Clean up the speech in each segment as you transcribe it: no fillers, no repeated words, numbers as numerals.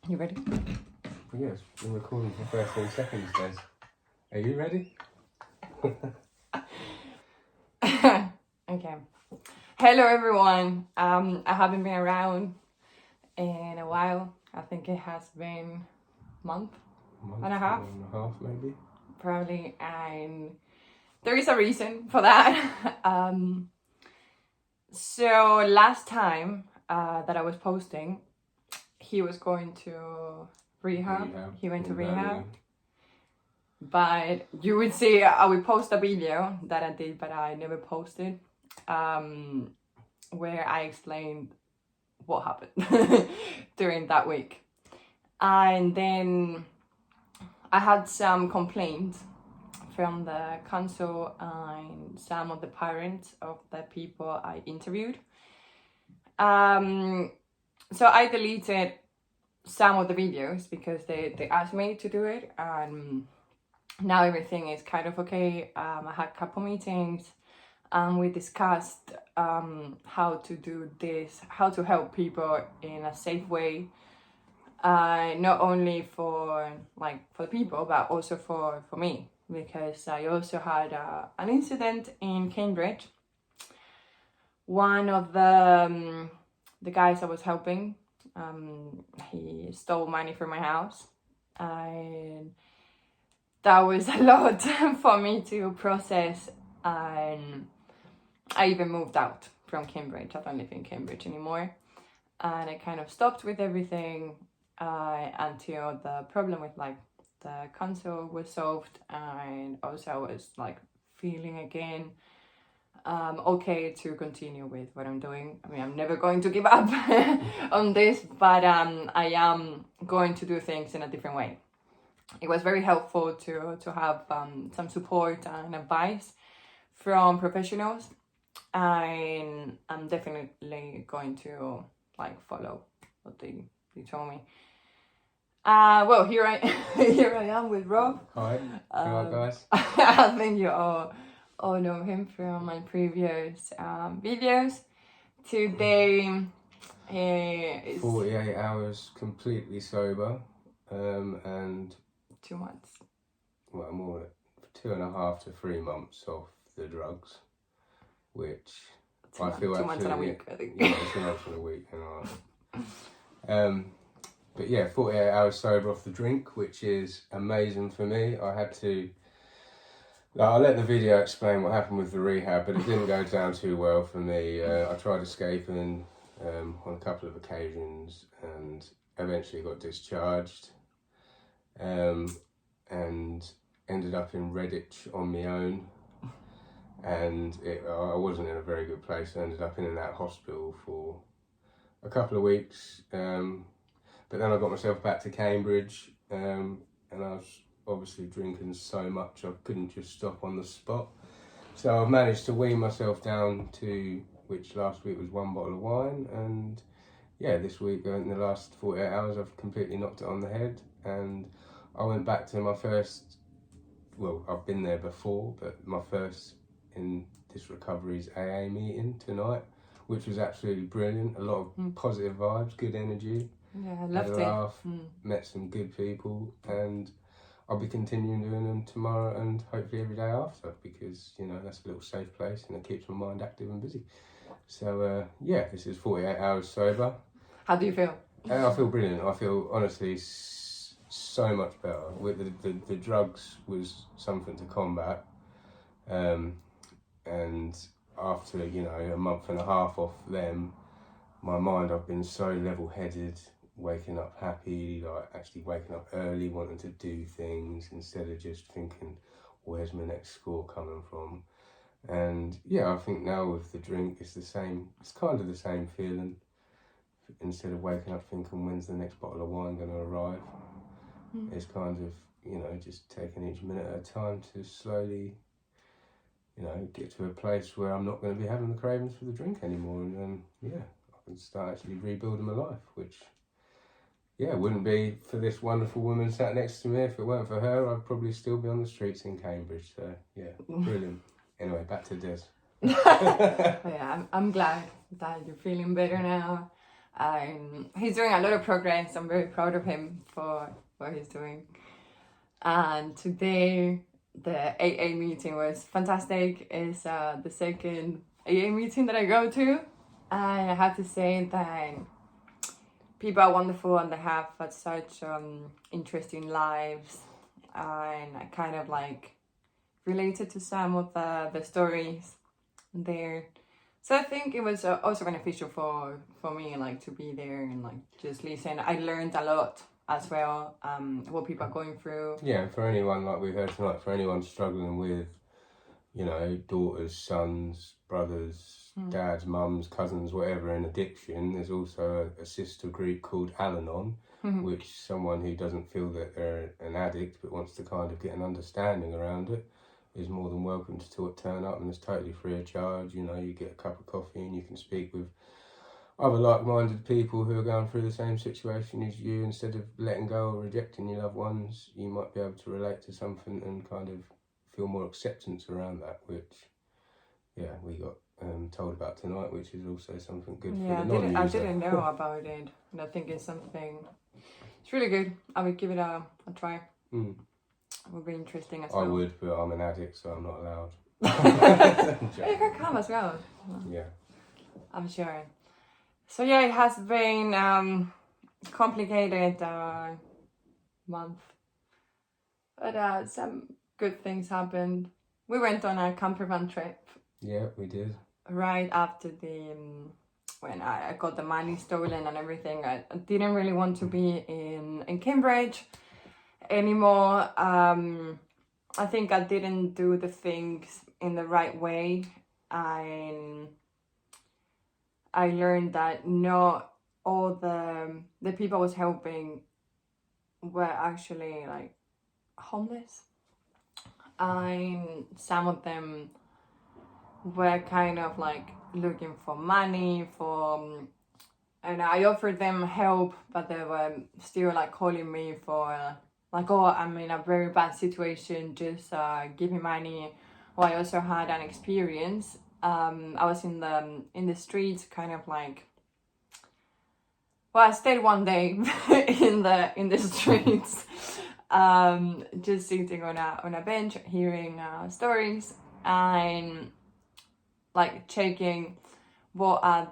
You ready? Yes, we're recording for 13 seconds, Des. Are you ready? Okay. Hello, everyone. I haven't been around in a while. I think it has been a month and a half, maybe. probably, and there is a reason for that. So last time that I was posting, he was going to rehab. He went to rehab. But you would see, I will post a video that I did, but I never posted, where I explained what happened during that week. And then I had some complaints from the council and some of the parents of the people I interviewed. So I deleted some of the videos because they asked me to do it, and now everything is kind of okay. I had a couple meetings and we discussed how to do this, how to help people in a safe way, not only for the people, but also for me, because I also had an incident in Cambridge. One of the guys I was helping, he stole money from my house, and that was a lot for me to process, and I even moved out from Cambridge. I don't live in Cambridge anymore, and I kind of stopped with everything until the problem with the council was solved, and also I was feeling again okay to continue with what I'm doing. I mean, I'm never going to give up on this, but I am going to do things in a different way. It was very helpful to have some support and advice from professionals, and I'm definitely going to follow what they told me. Well, here I am with Rob. Hi, hello guys. I think you all know him from my previous videos. Today is 48 hours completely sober, and 2 months. Well, more 2.5 to 3 months off the drugs, which I feel 2 months and a week, I think. Yeah, 2 months and a week and but yeah, 48 hours sober off the drink, which is amazing for me. I'll let the video explain what happened with the rehab, but it didn't go down too well for me. I tried escaping on a couple of occasions and eventually got discharged, and ended up in Redditch on my own, and I wasn't in a very good place. I ended up in and out of hospital for a couple of weeks, but then I got myself back to Cambridge, and I was obviously drinking so much I couldn't just stop on the spot. So I've managed to wean myself down to, which last week was 1 bottle of wine, and yeah, this week in the last 48 hours I've completely knocked it on the head, and I went back to my first, well, I've been there before, but my first in this recovery's AA meeting tonight, which was absolutely brilliant. A lot of positive vibes, good energy. Yeah, I loved had a laugh, met some good people, and I'll be continuing doing them tomorrow and hopefully every day after, because, you know, that's a little safe place and it keeps my mind active and busy. So, yeah, this is 48 hours sober. How do you feel? I feel brilliant. I feel, honestly, so much better. With the drugs was something to combat, and after, you know, a month and a half off them, my mind, I've been so level-headed, waking up happy, actually waking up early, wanting to do things instead of just thinking, where's my next score coming from? And yeah, I think now with the drink, it's the same. It's kind of the same feeling. Instead of waking up thinking, when's the next bottle of wine going to arrive? It's kind of, you know, just taking each minute at a time to slowly, you know, get to a place where I'm not going to be having the cravings for the drink anymore. And then, yeah, I can start actually rebuilding my life, which, yeah, wouldn't be for this wonderful woman sat next to me. If it weren't for her, I'd probably still be on the streets in Cambridge. So, yeah, brilliant. Anyway, back to Des. Yeah, I'm glad that you're feeling better now. He's doing a lot of progress. I'm very proud of him for what he's doing. And today, the AA meeting was fantastic. It's the second AA meeting that I go to. And I have to say that people are wonderful and they have such interesting lives. And I kind of like related to some of the stories there. So I think it was also beneficial for me, like, to be there and like just listen. I learned a lot as well, what people are going through. Yeah, and for anyone, like we heard tonight, for anyone struggling with, you know, daughters, sons, brothers, dads, mums, cousins, whatever, in addiction, there's also a sister group called Al-Anon, which someone who doesn't feel that they're an addict but wants to kind of get an understanding around it is more than welcome to turn up, and it's totally free of charge. You know, you get a cup of coffee and you can speak with other like-minded people who are going through the same situation as you. Instead of letting go or rejecting your loved ones, you might be able to relate to something and kind of feel more acceptance around that, which, yeah, we got told about tonight, which is also something good for the non-user. I didn't know about it, and I think it's really good. I would give it a try. It would be interesting as well. I would, but I'm an addict, so I'm not allowed. You can come as well. Yeah. I'm sure. So yeah, it has been complicated month, but some good things happened. We went on a camper van trip. Yeah, we did. Right after when I got the money stolen and everything, I didn't really want to be in Cambridge anymore. I think I didn't do the things in the right way. I learned that not all the people I was helping were actually like homeless, and some of them were kind of like looking for money and I offered them help, but they were still like calling me for like, oh, I'm in a very bad situation, just give me money. Well, I also had an experience. I was in the streets, kind of like, well, I stayed one day in the streets, just sitting on a bench, hearing stories and like checking what are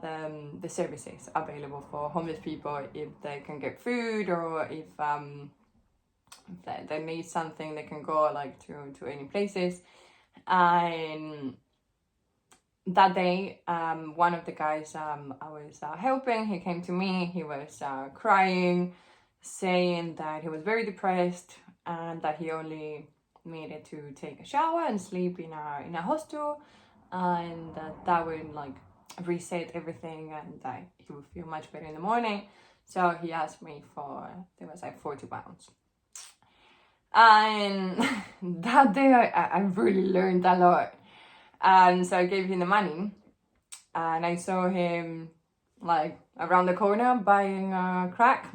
the services available for homeless people, if they can get food, or if they need something, they can go like to any places. And that day, one of the guys I was helping, he came to me. He was crying, saying that he was very depressed and that he only needed to take a shower and sleep in a hostel, and that would like reset everything and that he would feel much better in the morning. So he asked me for, there was like £40. And that day I really learned a lot. And so I gave him the money, and I saw him like around the corner buying crack.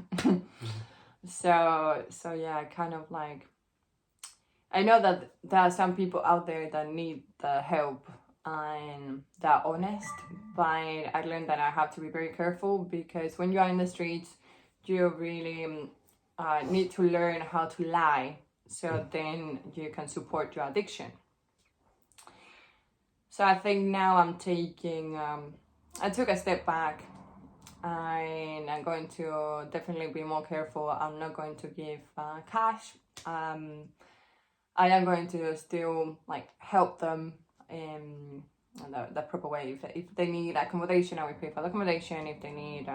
So yeah, I kind of like, I know that there are some people out there that need the help and they're honest, but I learned that I have to be very careful, because when you are in the streets, you really need to learn how to lie, so then you can support your addiction. So I think now I'm taking, I took a step back, and I'm going to definitely be more careful. I'm not going to give cash. I am going to still like help them in the proper way. If they need accommodation, I will pay for the accommodation. If they need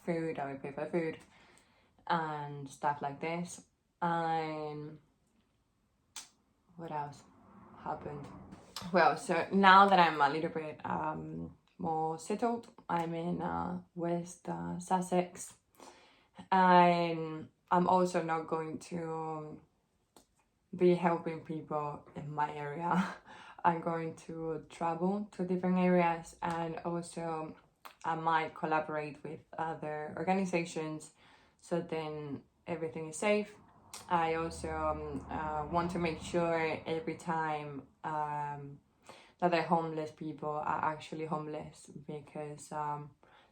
food, I will pay for the food and stuff like this. And what else happened? Well, so now that I'm a little bit more settled, I'm in West Sussex, and I'm also not going to be helping people in my area. I'm going to travel to different areas, and also I might collaborate with other organizations, so then everything is safe. I also want to make sure every time that the homeless people are actually homeless, because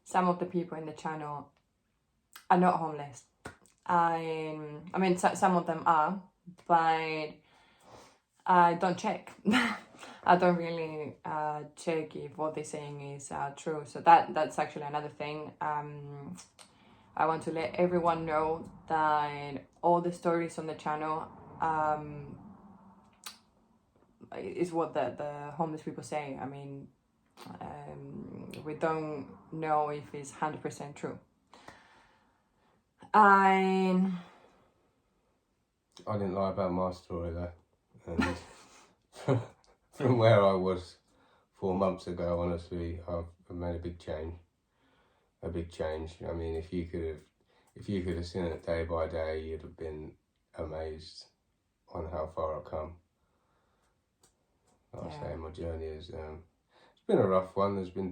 some of the people in the channel are not homeless. I mean, some of them are, but I don't check. I don't really check if what they're saying is true. So that's actually another thing. I want to let everyone know that all the stories on the channel is what the homeless people say. I mean, we don't know if it's 100% true. I didn't lie about my story though. And from where I was 4 months ago, honestly, I've made a big change. A big change. I mean, if you could have seen it day by day, you'd have been amazed on how far I've come. Like I say, my journey is it's been a rough one. There's been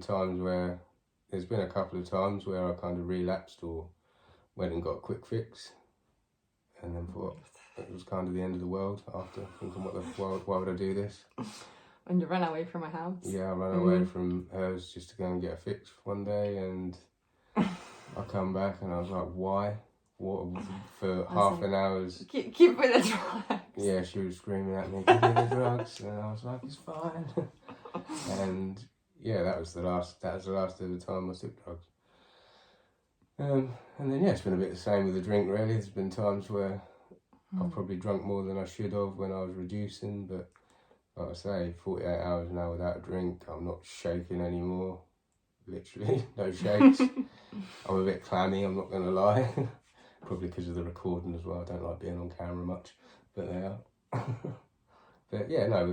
a couple of times where I kind of relapsed or went and got a quick fix, and then thought it was kind of the end of the world after thinking, why would I do this? When you ran away from my house. Yeah, I ran away from hers just to go and get a fix one day, and I come back and I was like, why? What for half an hour? Keep with the drugs. Yeah, she was screaming at me, give me the drugs, and I was like, it's fine. And yeah, that was the last ever time I took drugs. And then yeah, it's been a bit the same with the drink really. There's been times where I've probably drunk more than I should have when I was reducing, but like I say, 48 hours now without a drink, I'm not shaking anymore. Literally, no shakes. I'm a bit clammy, I'm not going to lie. Probably because of the recording as well. I don't like being on camera much, but they are. But yeah, no,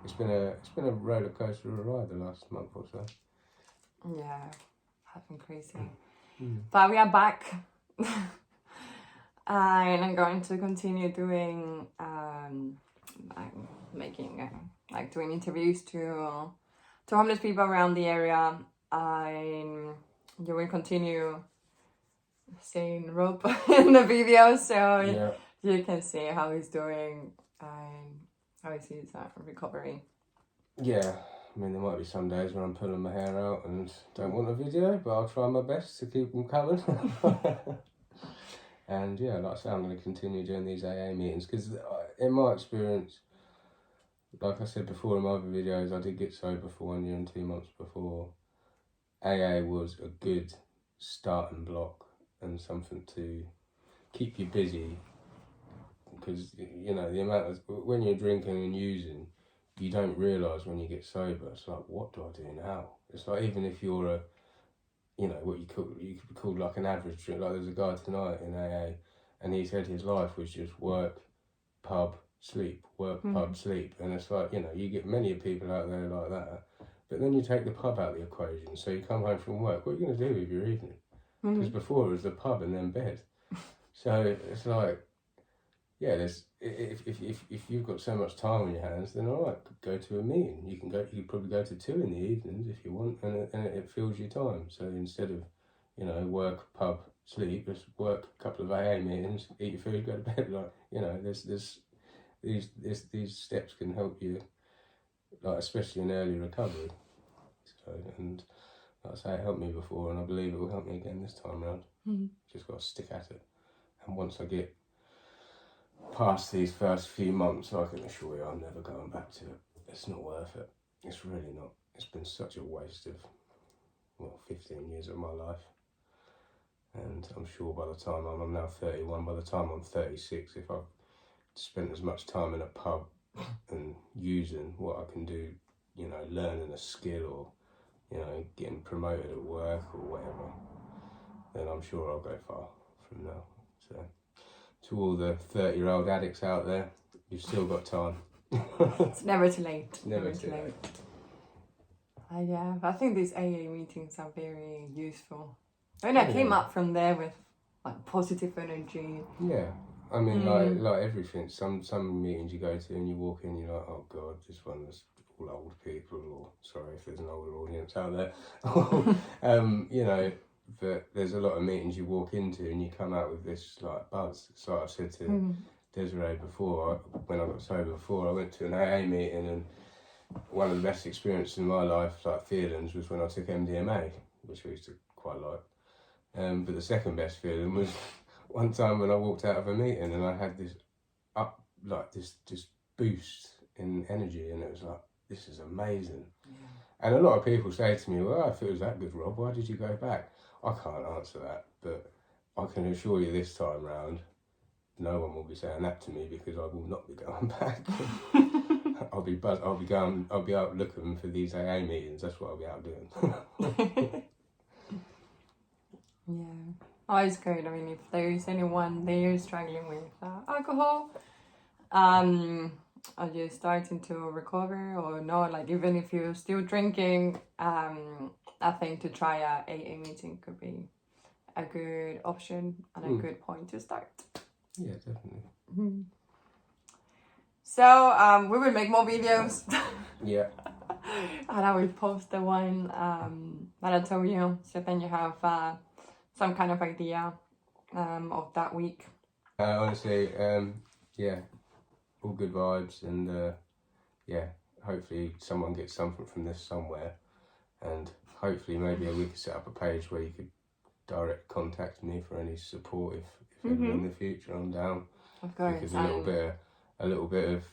it's been a roller coaster of a ride the last month or so. Yeah, that's been crazy. But we are back. And I'm going to continue doing doing interviews to homeless people around the area. You will continue seeing Rob in the video, so you can see how he's doing and how he sees recovery. Yeah, I mean, there might be some days when I'm pulling my hair out and don't want a video, but I'll try my best to keep them coming. And yeah, like I say, I'm going to continue doing these AA meetings because in my experience, like I said before in my other videos, I did get sober for 1 year and 2 months before. AA was a good starting block and something to keep you busy, because you know the amount of when you're drinking and using, you don't realise when you get sober. It's like, what do I do now? It's like, even if you're what you could be called like an average drink. Like, there's a guy tonight in AA, and he said his life was just work, pub, sleep, work, pub, sleep. And it's like, you get many people out there like that, but then you take the pub out of the equation. So you come home from work, what are you going to do with your evening? Because before it was the pub and then bed. So it's like, yeah, if you've got so much time on your hands, then all right, go to a meeting. You could probably go to 2 in the evenings if you want, and it fills your time. So instead of, work, pub, sleep, just work a couple of AA meetings, eat your food, go to bed. Like, these steps can help you, like, especially in early recovery. So, and like I say, it helped me before, and I believe it will help me again this time around. Just got to stick at it, and once I get past these first few months, I can assure you I'm never going back to it. It's not worth it. It's really not. It's been such a waste of 15 years of my life, and I'm sure by the time I'm now 31, by the time I'm 36, if I've spent as much time in a pub and using what I can do, learning a skill or getting promoted at work or whatever, then I'm sure I'll go far from now. So to all the 30-year-old addicts out there, you've still got time. It's never too late. Never too late. Yeah, I think these AA meetings are very useful. I mean, I came up from there with like positive energy. Yeah, I mean, like everything. Some meetings you go to and you walk in, you're like, oh God, this one is all old people. Or sorry if there's an older audience out there. But there's a lot of meetings you walk into and you come out with this like buzz. So I said to Desiree before, when I got sober before, I went to an AA meeting, and one of the best experiences in my life, like feelings, was when I took MDMA, which I used to quite like. But the second best feeling was one time when I walked out of a meeting and I had this this boost in energy, and it was like, this is amazing. And a lot of people say to me, well, if it was that good, Rob, why did you go back? I can't answer that, but I can assure you this time round, no one will be saying that to me, because I will not be going back. I'll be out looking for these AA meetings. That's what I'll be out doing. Yeah. Oh, it's great. I mean, if there is anyone there struggling with alcohol, or just starting to recover, or not, like even if you're still drinking, I think to try a AA meeting could be a good option and a good point to start. Yeah, definitely. Mm-hmm. So we will make more videos. Yeah. And I will post the one that I told you, so then you have some kind of idea of that week. Honestly, yeah, all good vibes, and yeah, hopefully someone gets something from this somewhere, and hopefully maybe we could set up a page where you could direct contact me for any support if ever in the future I'm down. Of course. Because a little bit of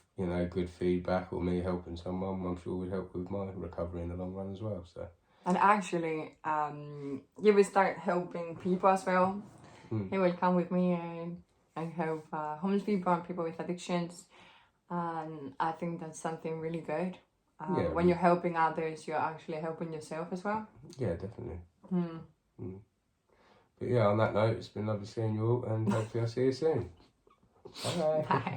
good feedback or me helping someone, I'm sure would help with my recovery in the long run as well. So. And actually, you will start helping people as well. He will come with me and help homeless people and people with addictions. And I think that's something really good. When you're helping others, you're actually helping yourself as well. Yeah, definitely. But yeah, on that note, it's been lovely seeing you all, and hopefully I'll see you soon. Bye. Bye.